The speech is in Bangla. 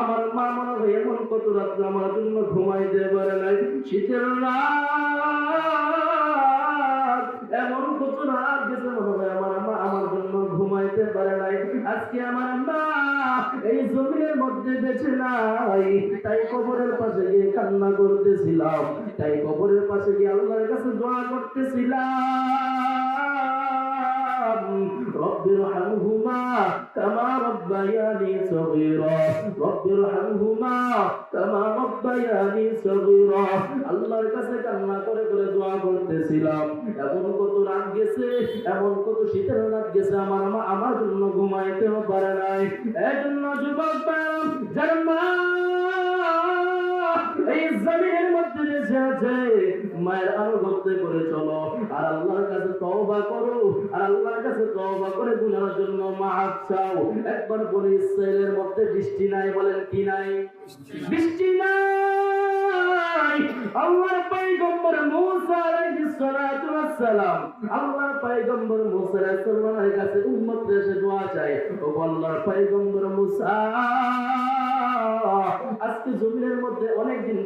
আমার মা মনে হয় এমন কত রাত্রে আমার জন্য ঘুমাইতে পারে নাই। শীতের রাত, এমন কত রাত গেছে মনে হয় আমার মা আমার জন্য ঘুমাইতে পারে নাই। আজকে আমার মা এই জমিনের মধ্যে বেঁচে নাই, তাই কবরের পাশে গিয়ে কান্না করতেছিলাম, তাই কবরের পাশে গিয়ে আল্লাহর কাছে দোয়া করতেছিলাম, রব্বির হামহুমা কামা রব্বায়ানি সগীরা, রব্বির হামহুমা কামা রব্বায়ানি সগীরা। আল্লাহর কাছে কান্না করে করে দোয়া করতেছিলাম। এমন কত রাত গেছে, এমন কত শীতের রাত গেছে, আমার মা আমার জন্য ঘুমাইতেও পারে নাই। এজন্য যুবক যার মা এই জমিনের মধ্যে বেঁচে আছে, মায়ের আনুগত্য করে চলো, আর আল্লাহর কাছে তওবা করো, আর আল্লাহর কাছে তওবা করে গুনাহের জন্য মাফ চাও। একবার বলে ইসরায়েলের মধ্যে বৃষ্টি নাই, বলেন কি নাই? বৃষ্টি নাই। আল্লাহর পয়গম্বর মূসা আলাইহিস সালাতু ওয়াস সালাম, আল্লাহর পয়গম্বর মূসা আলাইহিস সালামের কাছে উম্মত এসে দোয়া চায়, ও আল্লাহর পয়গম্বর মূসা, আজকে জমিনের মধ্যে অনেক দিন